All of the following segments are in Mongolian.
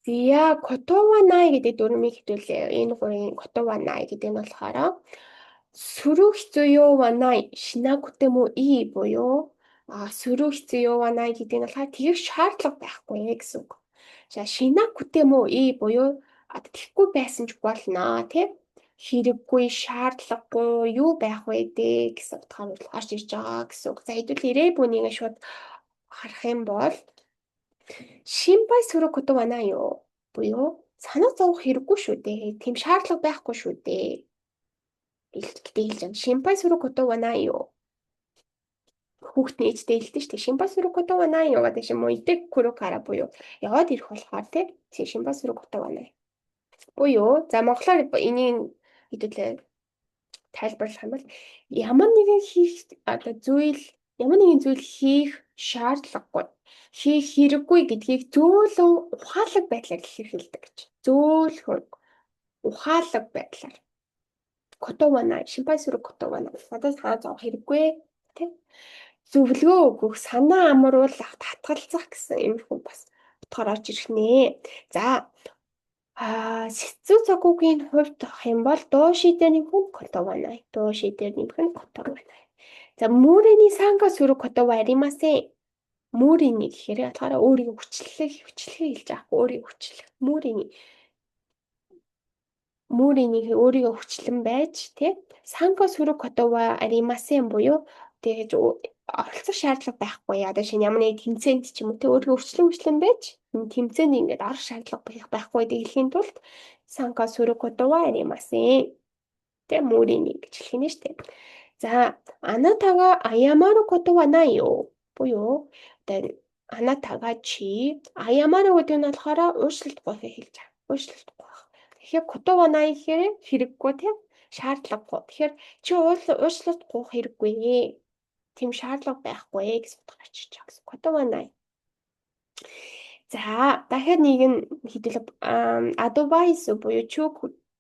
Зя котова най гэдэг дүрмийг хэвтүүлээ. Энэ гурийн котова най гэдэг нь болохоор сүрүү хицуёва най шинагүтэмү и буюу сүрүү хицуёва най гэдэг нь болохоор тэгэх шаардлага байхгүй гэсэн үг. За шинагүтэмү и буюу тэгэхгүй байсан ч болно тий. Хэрэггүй, шаардлагагүй юу байх вэ дээ гэсэн утгаар гарч ирж байгаа гэсэн үг. За хэдүүл ирээ бүнийг шууд харах юм бол Шинбай сүрэг хөтөв анаа юу? Буюу санаа зовох хэрэггүй шүү дээ. Тийм шаардлага байхгүй шүү дээ. Гэхдээ хэлж байна. Шинбай сүрэг хөтөв анаа юу? Хүүхд нээжтэй хэлдэг шүү дээ. Шинбай сүрэг хөтөв анаа юу гэдэг шиг мойдэг күрэг хараа буюу яваад ирэх болохоор тий. Шинбай сүрэг хөтөв анаа. Буюу за монголоор энийг хэдүүлээ тайлбарлах юм бол ямар нэгэн зүйл хийх шаардлагагүй хийх хэрэггүй гэдгийг зөөлөн ухаалаг байдлаар илэрхийлдэг гэж. Зөөлхөн ухаалаг байдлаар. Котована, шинбай сүрэг котована. Надад санаа зовох хэрэггүй тий. Зөвлөгөө өгөх, санаа амруулах, татгалзах гэсэн иймэрхүү бас утгаар орж ирэх нэ. За сэцүү цагуугийн хувьд авах юм бол дуу шидэрнийх нь котована. Дуу шидэрнийх нь котована. За мөрөний санга сүрэг котова аримасе. Мөрөний гэхээр болохоор өөрийн хүчлэлийг хэлж аахгүй өөрийн хүчлэл. Мөрөний өөрийгөө хүчлэн байж тий санга сүрэг котова аримасен буюу тэгэж оролцох шаардлага байхгүй. Одоо шинэ ямар нэг тэмцээнд ч юм уу тий өөрийгөө хүчлэн байж тэмцээнд ингээд орох шаардлага байхгүй гэдэг хэлхийн тулд санга сүрэг котова аримасен. Тэ мөрөний гэж хэлэх нь шүү дээ. За анатага аямару кото wa nai yo буюу одоо анатага чи аямару гэдэг нь болохоор уучлалтгүй хэлж байгаа. Уучлалтгүй. Тэгэхээр кото wa nai гэхээр хэрэггүй тийм шаардлагагүй. Тэгэхээр чи уучлалтгүй хэрэггүй. Тийм шаардлага байхгүй гэсэн утгаар очиж байгаа гэсэн. Кото wa nai. За дахиад нэг нь хэдүүлээ advice буюу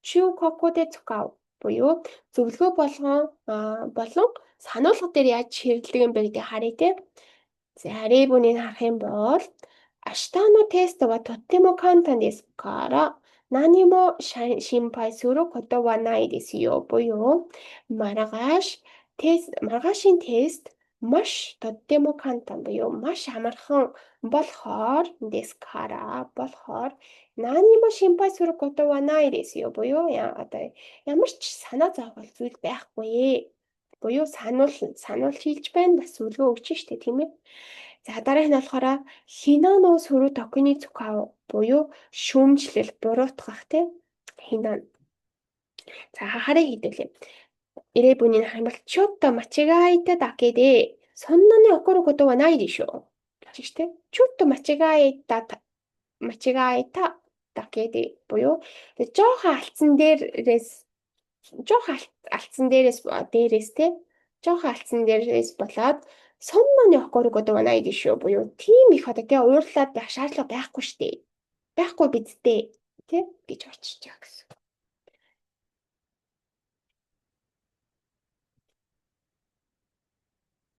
чү кокоде цукав буюу зөвлөгөө болон сануулга дээр яаж хэрэглэдэг юм бэ гэдгийг харъя те. За ребүнийг харах юм бол аштано тест ва тоттемо кантан desu kara nani mo shinpai suru koto wa nai desu yo буюу маргаашийн тест маш тоттемо кантан буюу маш амархан болохоор нани mo shinpai suru koto wa nai desu yo буюу одоо ямар ч санаа зовох зүйл байхгүй. Буюу сануул хийж байна бас зөвлөгөө өгч штэ тийм ээ. За дараах нь болохоор хинано сүрү токны цукав буюу шүүмжлэл буруутгах тийм хинан. За хараа хийдүүлээ. Ирээ бүнийг харах юм бол чотто мачигаита дакеде сонноны окору кото wa nai desho. Гэж тийм. Чотто мачигаита дакеде буюу жоохон алдсан дээрээс болоод сонноны окору кото wa nai desho буюу тийм их одоо тий уурлаад байх шаардлага байхгүй штэ. Байхгүй бидтэй тий гэж очиж байгаа гэсэн.